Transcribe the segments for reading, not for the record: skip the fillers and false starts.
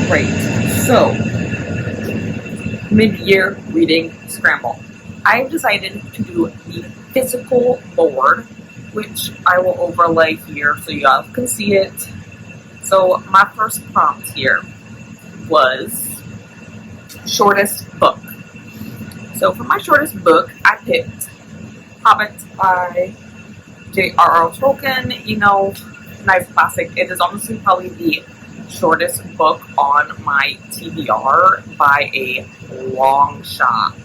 Great. So, mid-year reading Scramble. I've decided to do the physical board, which I will overlay here so you guys can see it. So, my first prompt here was shortest book. So, for my shortest book, I picked Hobbit by JRR Tolkien. You know, nice classic. It is honestly probably the shortest book on my TBR by a long shot.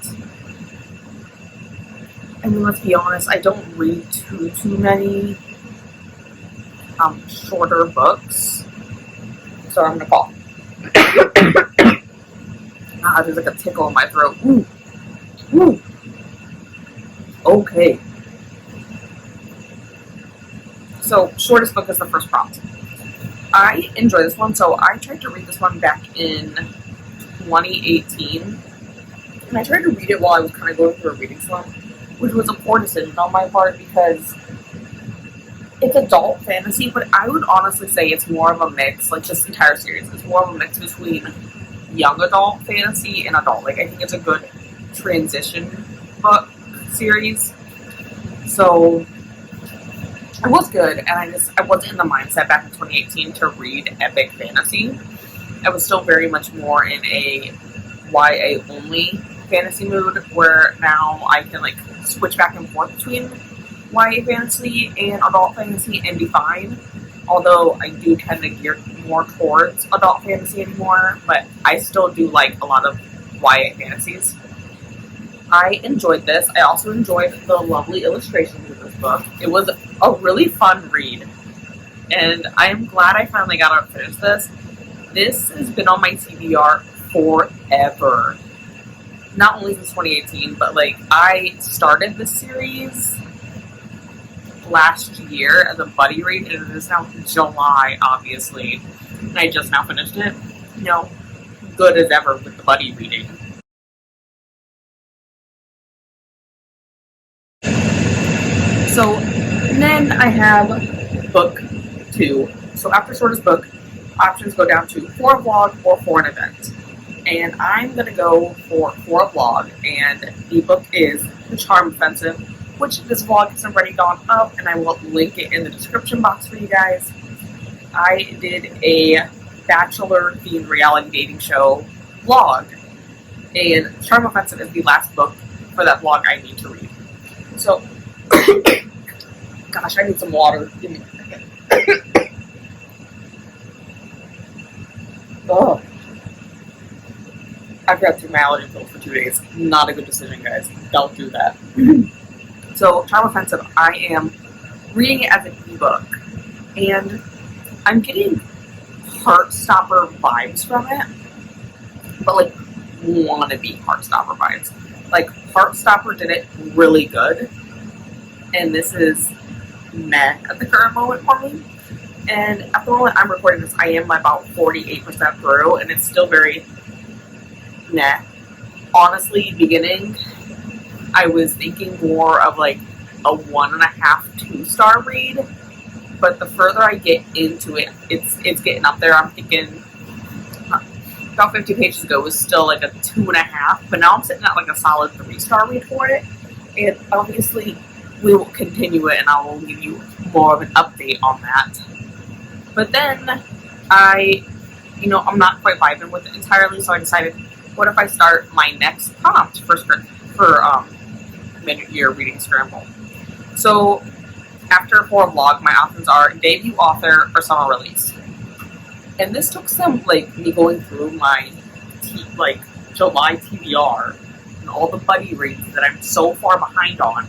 And let's be honest, I don't read too many shorter books. So I'm gonna cough. There's like a tickle in my throat. Ooh. Ooh. Okay. So, shortest book is the first prompt. I enjoy this one, so I tried to read this one back in 2018. And I tried to read it while I was kind of going through a reading slump, which was a poor decision on my part because it's adult fantasy, but I would honestly say it's more of a mix, like this entire series is more of a mix between young adult fantasy and adult. Like, I think it's a good transition book series. So it was good, and I wasn't in the mindset back in 2018 to read epic fantasy. I was still very much more in a YA only fantasy mood, where now I can like switch back and forth between YA fantasy and adult fantasy and be fine. Although I do tend to gear more towards adult fantasy anymore, but I still do like a lot of YA fantasies. I enjoyed this. I also enjoyed the lovely illustrations of this book. It was a really fun read, and I am glad I finally got to finish this. This has been on my TBR forever. Not only since 2018, but like I started this series last year as a buddy read, and it is now July, obviously, and I just now finished it. You know, good as ever with the buddy reading. So then I have book 2. So after shortest book, options go down to for a vlog or for an event. And I'm going to go for a vlog, and the book is The Charm Offensive, which this vlog has already gone up, and I will link it in the description box for you guys. I did a Bachelor-themed reality dating show vlog, and Charm Offensive is the last book for that vlog I need to read. So, gosh, I need some water. Give me a second. Oh. I forgot to take my allergy pills for 2 days. Not a good decision, guys. Don't do that. So, Charm Offensive, I am reading it as an ebook, and I'm getting Heartstopper vibes from it, but like wannabe Heartstopper vibes. Like, Heartstopper did it really good, and this is meh at the current moment for me. And at the moment I'm recording this, I am about 48% through, and it's still very meh. Honestly, beginning, I was thinking more of like a 1.5, 2-star read, but the further I get into it, it's getting up there. I'm thinking about 50 pages ago was still like a 2.5, but now I'm sitting at like a solid 3-star read for it, and obviously we will continue it, and I will give you more of an update on that. But then I'm not quite vibing with it entirely, so I decided, what if I start my next prompt for mid-year reading Scramble? So after for a vlog, my options are debut author or summer release. And this took some me going through my July TBR and all the buddy reads that I'm so far behind on.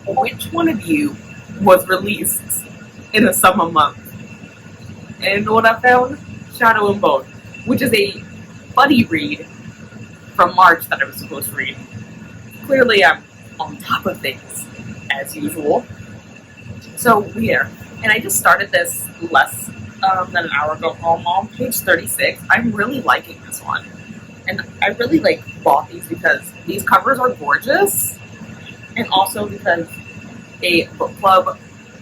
Which one of you was released in a summer month? And what I found? Shadow and Bone, which is a buddy read from March that I was supposed to read. Clearly I'm on top of things, as usual. So, yeah. And I just started this less than an hour ago. I'm on page 36. I'm really liking this one. And I really bought these because these covers are gorgeous. And also because a book club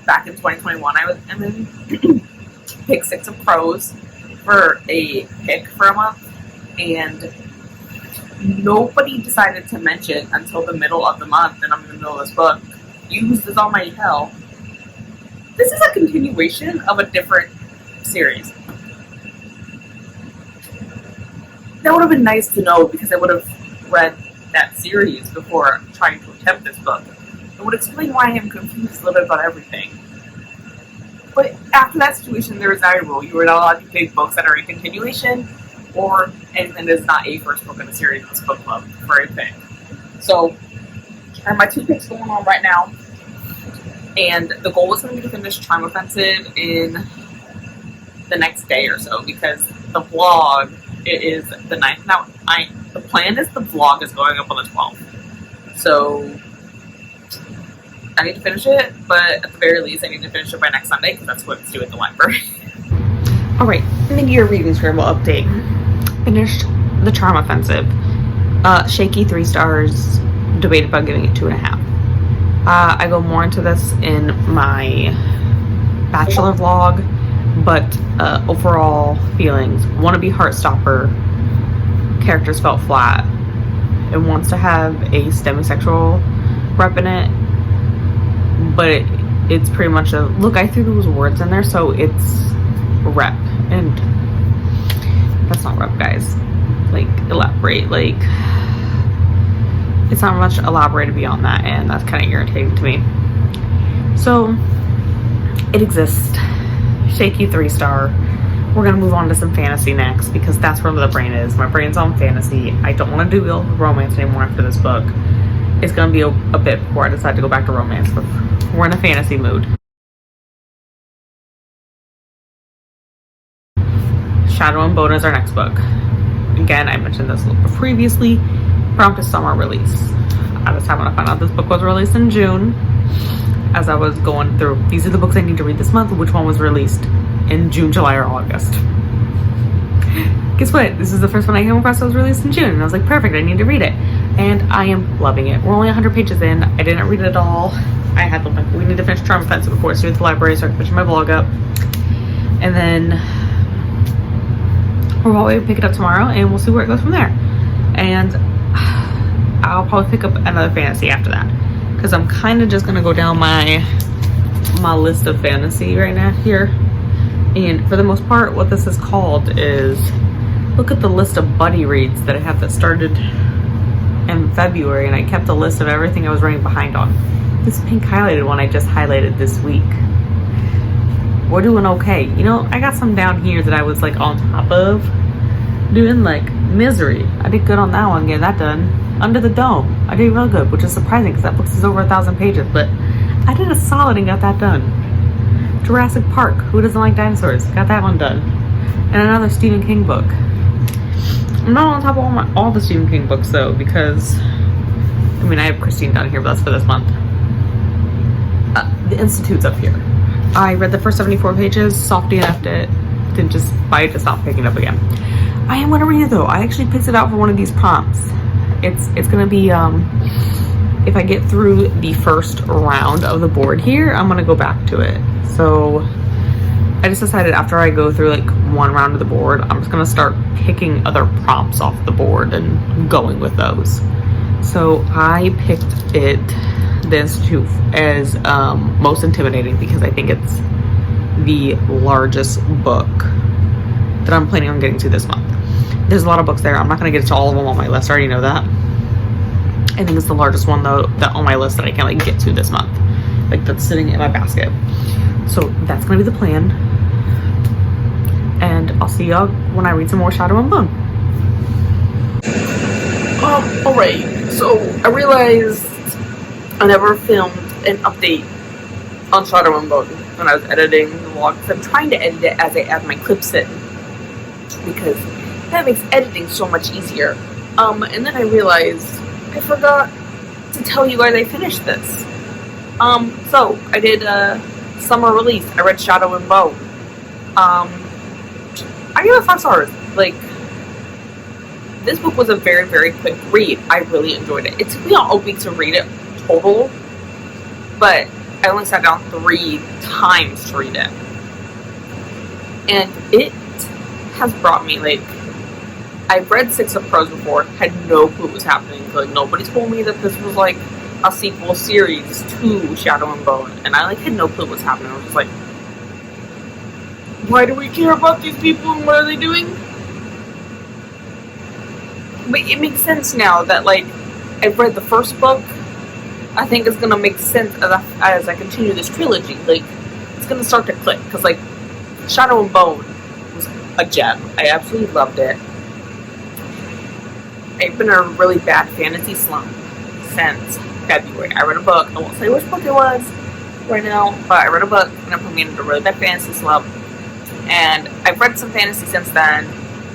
back in 2021 I'm in Pick 6 of Crows. for a pick for a month, and nobody decided to mention until the middle of the month, and I'm in the middle of this book, Used As Almighty Hell. This is a continuation of a different series. That would have been nice to know, because I would have read that series before trying to attempt this book. It would explain why I am confused a little bit about everything. But after that situation, there is a rule. You are not allowed to pick books that are a continuation, or anything that is not a first book in the series in this book club for a pick. So, I have my 2 picks going on right now, and the goal was going to be to finish Charm Offensive in the next day or so, because the vlog, it is the 9th. Now, the plan is the vlog is going up on the 12th. So, I need to finish it, but at the very least, I need to finish it by next Sunday, because that's what it's due at the library. Alright, mid-year reading Scramble update. Finished the Charm Offensive. Shaky 3 stars, debated about giving it 2.5. I go more into this in my Bachelor vlog, but overall feelings. Wannabe Heartstopper, characters felt flat. It wants to have a demisexual rep in it, but it's pretty much a, look, I threw those words in there, so it's rep, and that's not rep, guys. Like, elaborate, like, it's not much elaborated beyond that, and that's kind of irritating to me. So, it exists. Shaky 3-star. We're gonna move on to some fantasy next, because that's where the brain is. My brain's on fantasy. I don't want to do romance anymore after this book. It's gonna be a bit before I decide to go back to romance, but we're in a fantasy mood. Shadow and Bone is our next book. Again, I mentioned this previously. Prompt is summer release. At the time when I found out this book was released in June, as I was going through, these are the books I need to read this month, which one was released in June, July, or August. Guess what? This is the first one I came across that was released in June, and I was like, perfect, I need to read it. And I am loving it. We're only 100 pages in. I didn't read it all. I had we need to finish Charm Offensive before it's due at the library, so I can finish my vlog up. And then we'll probably pick it up tomorrow, and we'll see where it goes from there. And I'll probably pick up another fantasy after that, because I'm kind of just gonna go down my list of fantasy right now here. And for the most part, what this is called is, look at the list of buddy reads that I have that started in February, and I kept a list of everything I was running behind on. This pink highlighted one I just highlighted this week. We're doing okay. You know, I got some down here that I was like on top of doing, like Misery. I did good on that one, getting that done. Under the Dome, I did real good, which is surprising because that book is over 1,000 pages, but I did a solid and got that done. Jurassic Park, who doesn't like dinosaurs? Got that one done. And another Stephen King book. I'm not on top of all the Stephen King books though, because I mean, I have Christine down here, but that's for this month. The Institute's up here. I read the first 74 pages, soft DNF'd it, then just stopped picking it up again. I am gonna read it though. I actually picked it out for one of these prompts. It's gonna be if I get through the first round of the board here, I'm gonna go back to it. So I just decided after I go through like one round of the board, I'm just gonna start picking other prompts off the board and going with those. So I picked the Institute as most intimidating because I think it's the largest book that I'm planning on getting to this month. There's a lot of books there. I'm not gonna get to all of them on my list. I already know that. I think it's the largest one though that on my list that I can like get to this month. Like that's sitting in my basket. So that's gonna be the plan. And I'll see y'all when I read some more Shadow and Bone. Alright, so I realized I never filmed an update on Shadow and Bone when I was editing the vlog. So I'm trying to edit it as I add my clips in, because that makes editing so much easier. And then I realized I forgot to tell you guys I finished this. So I did a summer release. I read Shadow and Bone. I give it 5 stars. Like, this book was a very, very quick read. I really enjoyed it. It took me a week to read it total, but I only sat down 3 times to read it. And it has brought me, like, I've read Six of Crows before, had no clue what was happening. Like, nobody told me that this was, like, a sequel series to Shadow and Bone, and I, like, had no clue what was happening. I was just like, why do we care about these people and what are they doing? But it makes sense now that, like, I've read the first book. I think it's gonna make sense as I continue this trilogy. Like, it's gonna start to click, because, like, Shadow and Bone was a gem. I absolutely loved it. I've been in a really bad fantasy slump since February. I read a book. I won't say which book it was right now, but I read a book and it put me into a really bad fantasy slump. And I've read some fantasy since then,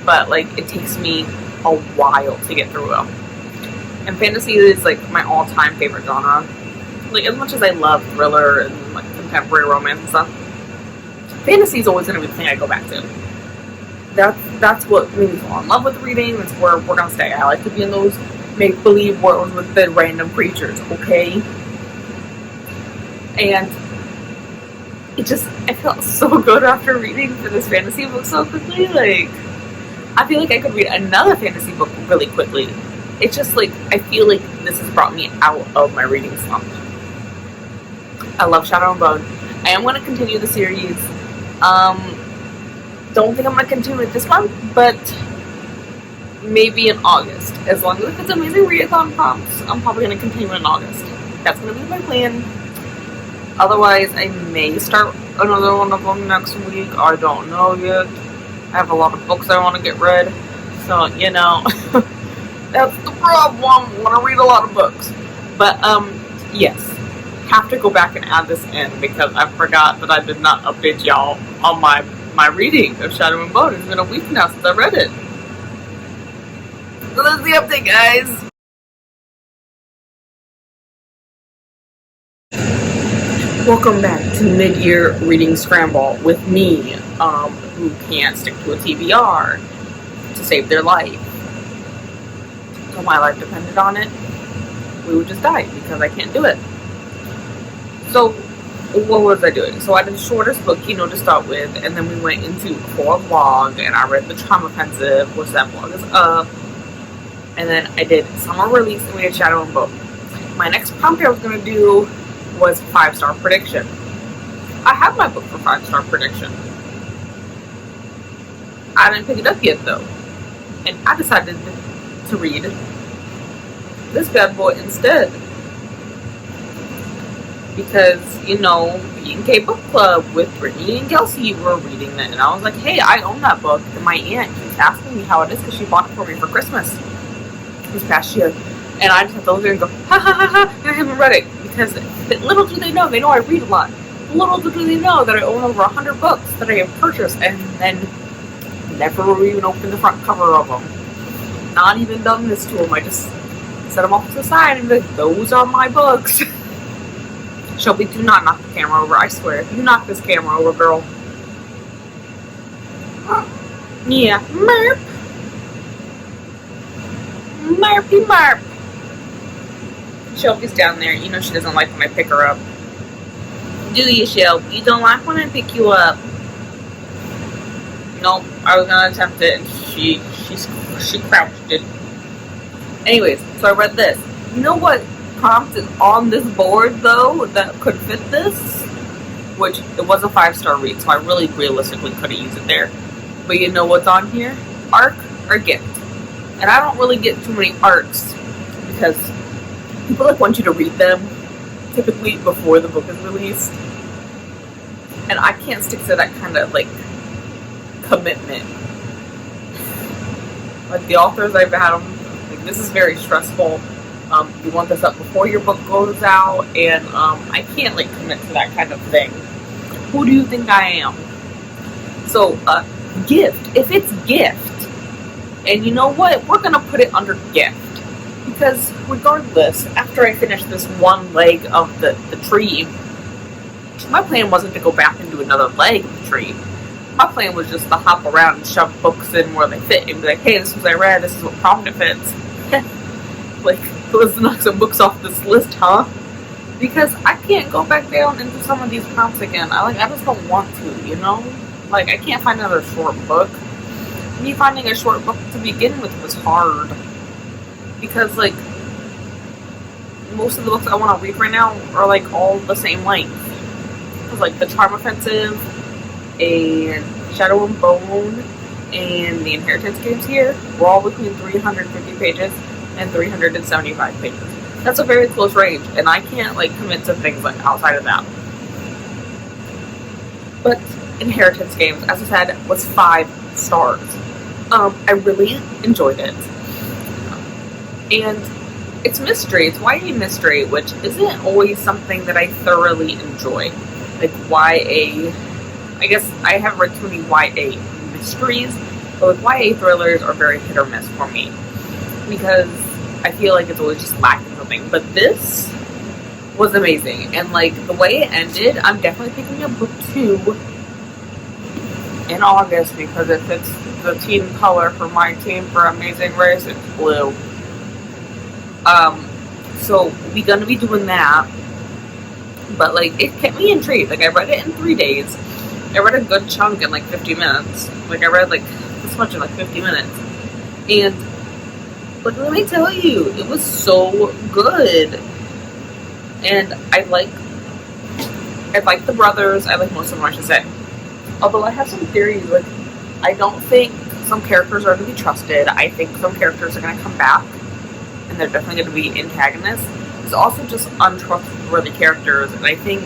but, like, it takes me a while to get through them. And fantasy is, like, my all-time favorite genre. Like, as much as I love thriller and, like, contemporary romance and stuff, fantasy is always going to be the thing I go back to. That's what made me fall in love with reading. That's where we're going to stay. I like to be in those make-believe worlds with the random creatures, okay? And I felt so good after reading for this fantasy book so quickly. Like, I feel like I could read another fantasy book really quickly. It's just, like, I feel like this has brought me out of my reading slump. I love Shadow and Bone. I am going to continue the series. Don't think I'm going to continue it this month, but maybe in August. As long as it's amazing readathon prompts, I'm probably going to continue in August. That's going to be my plan. Otherwise, I may start another one of them next week. I don't know yet. I have a lot of books I want to get read. So, you know, that's the problem. I want to read a lot of books. But, yes. Have to go back and add this in because I forgot that I did not update y'all on my reading of Shadow and Bone. It's been a week now since I read it. So that's the update, guys. Welcome back to mid-year reading Scramble with me, who can't stick to a TBR to save their life. So my life depended on it. We would just die because I can't do it. So, what was I doing? So I did the shortest book, to start with, and then we went into a vlog, and I read the Trauma Offensive, which that vlog is up. And then I did Summer Release, and we did Shadow and Bone. My next prompt I was going to do was 5-star prediction. I have my book for 5-star prediction. I didn't pick it up yet, though. And I decided to read this bad boy instead. Because, B&K Book Club with Brittany and Kelsey were reading it. And I was like, hey, I own that book. And my aunt keeps asking me how it is because she bought it for me for Christmas this past year. And I just have to look at it and go, ha ha ha ha, and I haven't read it. Because little do they know I read a lot. Little do they know that I own over 100 books that I have purchased and then never even opened the front cover of them. Not even done this to them. I just set them off to the side and be like, those are my books. Shelby, do not knock the camera over, I swear. You knock this camera over, girl. Yeah. Merp. Merpy merp. Shelby's down there. She doesn't like when I pick her up. Do you, Shelby? You don't like when I pick you up? Nope. I was gonna attempt it, and she crouched it. Anyways, so I read this. You know what prompt is on this board, though, that could fit this? Which, it was a 5-star read, so I really realistically could have used it there. But you know what's on here? Arc or gift. And I don't really get too many arcs because people want you to read them typically before the book is released. And I can't stick to that kind of, commitment. Like, the authors I've had them, this is very stressful. You want this up before your book goes out, and I can't commit to that kind of thing. Who do you think I am? So, gift. If it's gift, and you know what? We're gonna put it under gift. Because regardless, after I finish this one leg of the tree, my plan wasn't to go back and do another leg of the tree. My plan was just to hop around and shove books in where they fit and be like, hey, this is what I read, this is what prompt it fits. Let's knock some books off this list, huh? Because I can't go back down into some of these prompts again. I just don't want to, I can't find another short book. me finding a short book to begin with was hard. Because, like, most of the books I want to read right now are, like, all the same length. Because, like, The Charm Offensive, and Shadow and Bone, and the Inheritance Games here were all between 350 pages and 375 pages. That's a very close range, and I can't, like, commit to things, like, outside of that. But Inheritance Games, as I said, was 5 stars. I really enjoyed it. And it's mystery. It's YA mystery, which isn't always something that I thoroughly enjoy. Like, YA... I guess I haven't read too many YA mysteries, but YA thrillers are very hit or miss for me. Because I feel like it's always just lacking something. But this was amazing. And, like, the way it ended, I'm definitely picking up book 2 in August, because if it's the team color for my team for Amazing Race, it's blue. So we're gonna be doing that. But, like, it kept me intrigued. Like, I read it in 3 days. I read a good chunk in, like, 50 minutes. Like, I read, like, this much in, like, 50 minutes. And, like, let me tell you, it was so good. And I like the brothers. I like most of them, I should say. Although I have some theories. Like, I don't think some characters are going to be trusted. I think some characters are going to come back. And they're definitely going to be antagonists. It's also just untrustworthy characters. And I think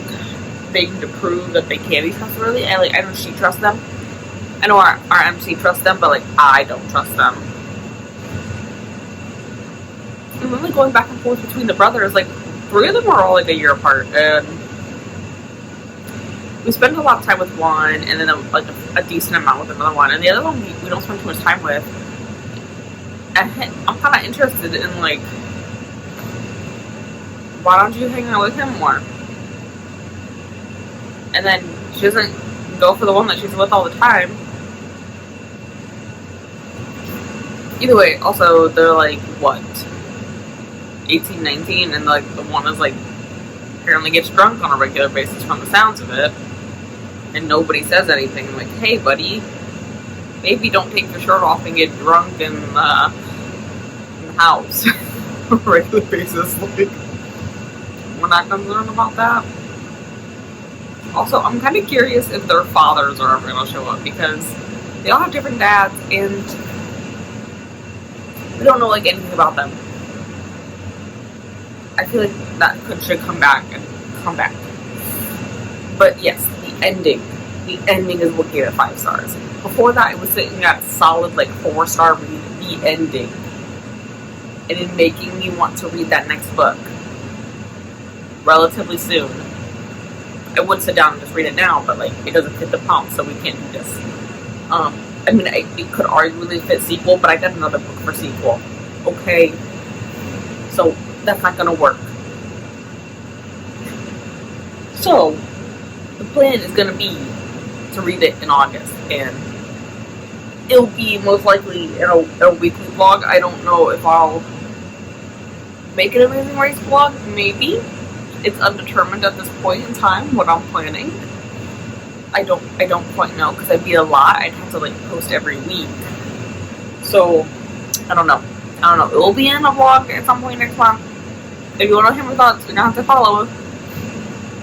they need to prove that they can be trustworthy. And, like, I know she trusts them. I know our MC trusts them, but, like, I don't trust them. And really going back and forth between the brothers, like, 3 of them are all, like, a year apart. And we spend a lot of time with one, and then, a decent amount with another one. And the other one we don't spend too much time with. And I'm kind of interested in, like, why don't you hang out with him more? And then she doesn't go for the one that she's with all the time. Either way, also, they're, like, what? 18, 19, and, like, the one is, like, apparently gets drunk on a regular basis from the sounds of it. And nobody says anything. I'm like, hey, buddy, maybe don't take your shirt off and get drunk in the house on a regular basis. Like, we're not concerned about that. Also, I'm kind of curious if their fathers are ever going to show up, because they all have different dads, and we don't know, like, anything about them. I feel like that should come back. But yes, the ending is what gave it 5 stars. Before that, it was sitting at solid, like, 4-star read. The ending, and in making me want to read that next book relatively soon. I would sit down and just read it now, but, like, it doesn't fit the prompt, so we can't do this. I mean, it could arguably fit sequel, but I got another book for sequel. Okay, so that's not gonna work. So the plan is gonna be to read it in August, and it'll be most likely in a weekly vlog. I don't know if I'll make an Amazing Race vlog. Maybe. It's undetermined at this point in time what I'm planning. I don't quite know, because it'd be a lot. I'd have to, like, post every week. So I don't know. It will be in a vlog at some point next month. If you want to hear my thoughts, you're gonna have to follow.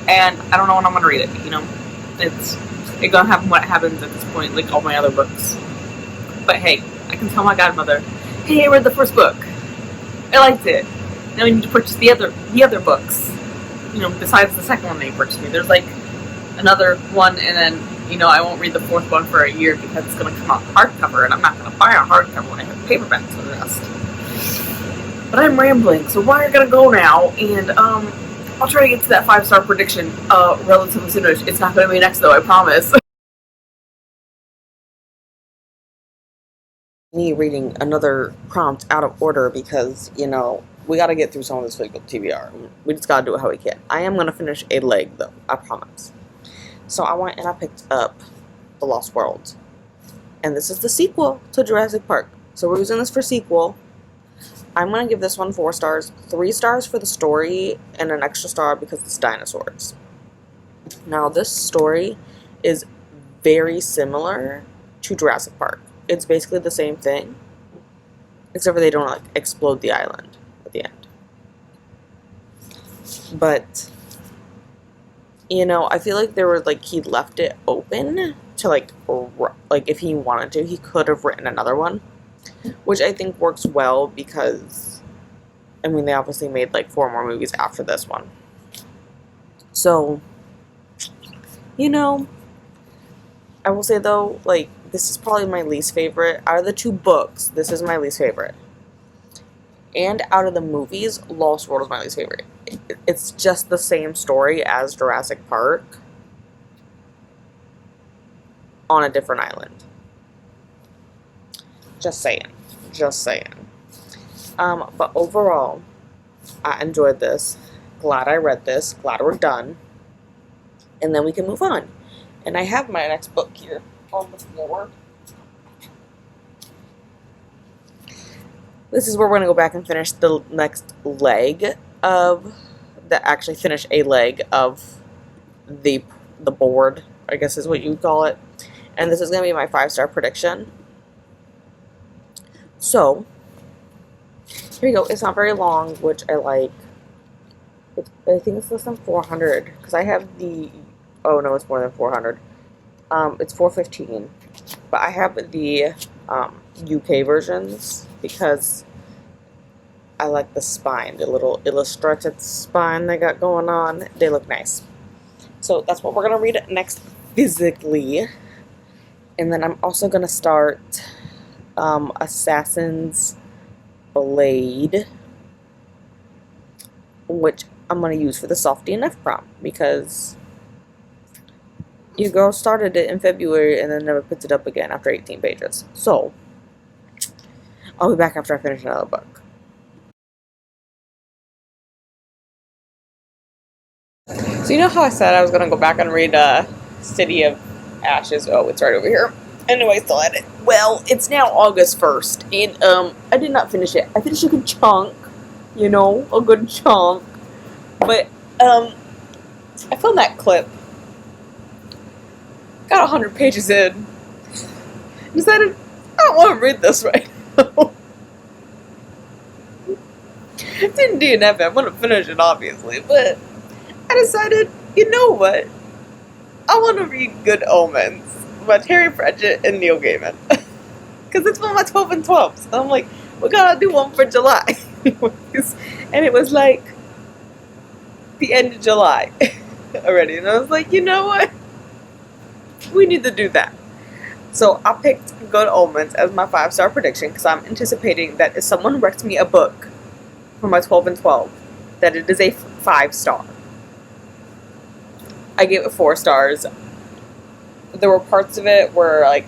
And I don't know when I'm gonna read it. You know, it's gonna happen when it happens at this point, like all my other books. But hey, I can tell my godmother, hey, I read the first book. I liked it. Now we need to purchase the other books. You know, besides the second one they purchased me. There's, like, another one, and then, you know, I won't read the 4th one for a year because it's going to come out hardcover, and I'm not going to buy a hardcover when I have paperbacks for the rest. But I'm rambling, so we're going to go now, and I'll try to get to that 5-star prediction relatively soon. It's not going to be next, though, I promise. Me reading another prompt out of order because, you know, we gotta get through some of this week with TBR. We just gotta do it how we can. I am gonna finish a leg, though. I promise. So I went and I picked up The Lost World. And this is the sequel to Jurassic Park. So we're using this for sequel. I'm gonna give this one 4 stars. 3 stars for the story, and an extra star because it's dinosaurs. Now, this story is very similar to Jurassic Park. it's basically the same thing, except for they don't like explode the island at the end. But you know, I feel like there was like he left it open to like if he wanted to, he could have written another one, which I think works well because I mean they obviously made like 4 more movies after this one. So, you know, I will say though, like, this is probably my least favorite. Out of the 2 books, this is my least favorite. And out of the movies, Lost World is my least favorite. It's just the same story as Jurassic Park on a different island. Just saying. Just saying. But overall, I enjoyed this. Glad I read this. Glad we're done. And then we can move on. And I have my next book here on the floor. This is where we're going to go back and finish the next leg of actually finish a leg of the board, I guess is what you would call it. And this is going to be my 5-star prediction. So, here you go. It's not very long, which I like. I think it's less than 400, because I have the, oh no, it's more than 400. It's 415, but I have the UK versions, because I like the spine, the little illustrated spine they got going on. They look nice. So that's what we're going to read next physically. And then I'm also going to start Assassin's Blade, which I'm going to use for the Soft DNF prompt, because your girl started it in February and then never picked it up again after 18 pages. So, I'll be back after I finish another book. So you know how I said I was going to go back and read City of Ashes? Oh, it's right over here. Anyway, still at it. Well, it's now August 1st, and I did not finish it. I finished a good chunk, you know, a good chunk. But, I found that clip. Got 100 pages in. Decided, I don't want to read this right now. Didn't DNF it. I'm going to finish it, obviously. But I decided, you know what? I want to read Good Omens by Terry Pratchett and Neil Gaiman. Because it's one of my 12 and 12s. And I'm like, we got to do one for July. And it was like the end of July already. And I was like, you know what? We need to do that. So I picked Good Omens as my 5-star prediction because I'm anticipating that if someone wrecks me a book for my 12 and 12, that it is a 5-star. I gave it 4 stars. There were parts of it where, like,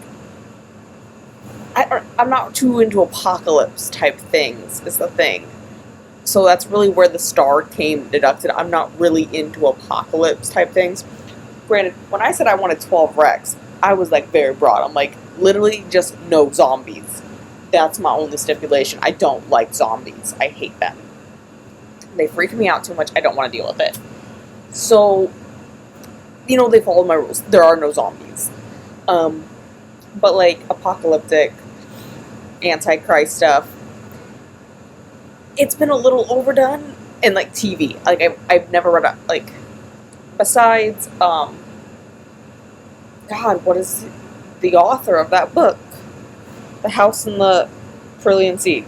I'm not too into apocalypse type things, is the thing. So that's really where the star came deducted. I'm not really into apocalypse type things. Granted, when I said I wanted 12 wrecks, I was, like, very broad. I'm like, literally just no zombies. That's my only stipulation. I don't like zombies. I hate them. They freak me out too much. I don't want to deal with it. So, you know, they followed my rules. There are no zombies. But, like, apocalyptic, antichrist stuff, it's been a little overdone in, like, TV. Like, I've never read, like, besides, God, what is the author of that book? The House in the Trillion Sea.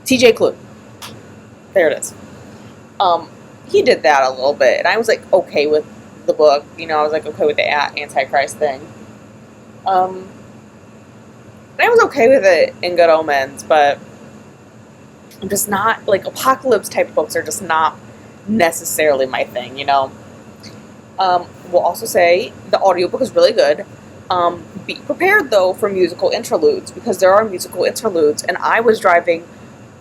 T.J. Klune. There it is. He did that a little bit, and I was, like, okay with the book. You know, I was, like, okay with the Antichrist thing. And I was okay with it in Good Omens, but I'm just not, like, apocalypse-type books are just not necessarily my thing, you know? We'll also say the audiobook is really good. Be prepared, though, for musical interludes, because there are musical interludes, and I was driving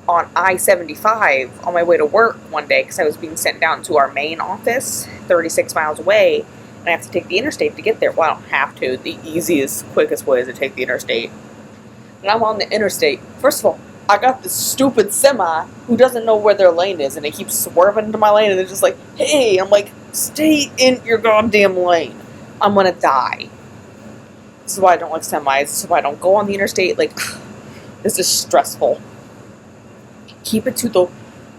on I-75 on my way to work one day, because I was being sent down to our main office, 36 miles away, and I have to take the interstate to get there. Well, I don't have to. The easiest, quickest way is to take the interstate. And I'm on the interstate. First of all, I got this stupid semi who doesn't know where their lane is, and they keep swerving into my lane, and they're just like, hey, I'm like, stay in your goddamn lane. I'm gonna die. This is why I don't like semis. This is why I don't go on the interstate. Like, this is stressful. Keep it to the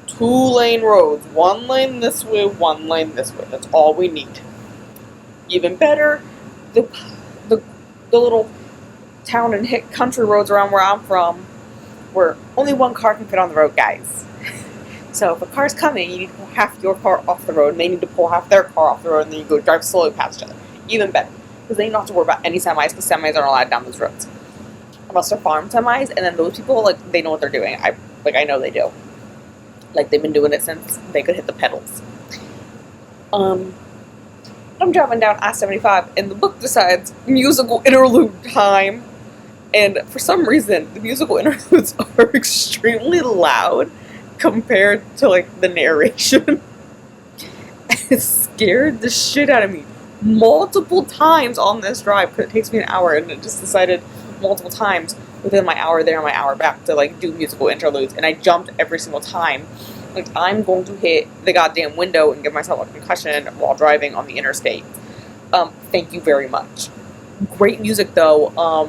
2-lane roads. 1 lane this way, 1 lane this way. That's all we need. Even better, the little town and country roads around where I'm from, where only 1 car can fit on the road, guys. So if a car's coming, you need to pull half your car off the road, and they need to pull half their car off the road, and then you go drive slowly past each other. Even better. Because then you don't have to worry about any semis, because semis aren't allowed down those roads. Unless they're farm semis, and then those people, like, they know what they're doing. I know they do. Like, they've been doing it since they could hit the pedals. I'm driving down I-75, and the book decides musical interlude time. And for some reason, the musical interludes are extremely loud compared to, like, the narration. It scared the shit out of me multiple times on this drive, because it takes me an hour, and it just decided multiple times within my hour there and my hour back to, like, do musical interludes, and I jumped every single time. Like, I'm going to hit the goddamn window and give myself a concussion while driving on the interstate. Thank you very much. Great music, though. I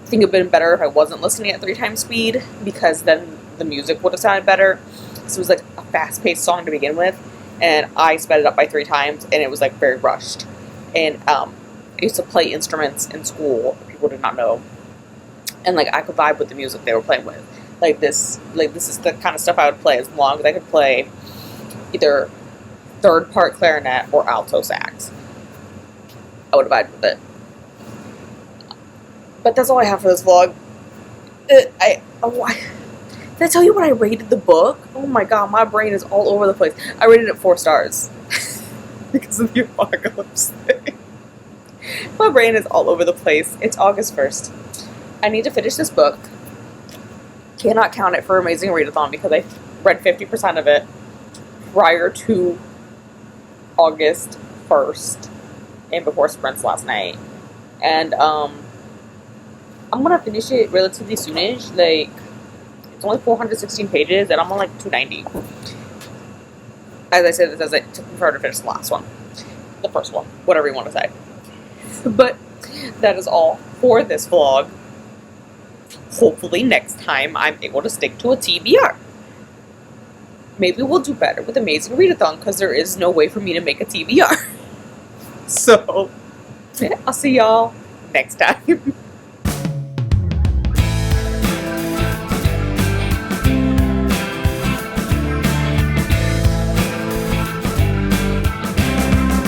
think it would have been better if I wasn't listening at 3 times speed, because then the music would have sounded better. So it was, like, a fast-paced song to begin with, and I sped it up by 3 times, and it was, like, very rushed. And I used to play instruments in school. People did not know. And, like, I could vibe with the music they were playing with. This is the kind of stuff I would play as long as I could play either 3rd part clarinet or alto sax. I would have vibed with it. But that's all I have for this vlog. Did I tell you what I rated the book? Oh my god, my brain is all over the place. I rated it 4 stars. Because of the apocalypse thing. My brain is all over the place. It's August 1st. I need to finish this book. Cannot count it for Amazing Readathon because I read 50% of it prior to August 1st and before sprints last night. And I'm gonna finish it relatively soonish. Like, it's only 416 pages and I'm on like 290. As I said, it took me forever to finish the last one. The first one. Whatever you want to say. But that is all for this vlog. Hopefully next time I'm able to stick to a TBR. Maybe we'll do better with Amazing Readathon because there is no way for me to make a TBR. So, I'll see y'all next time.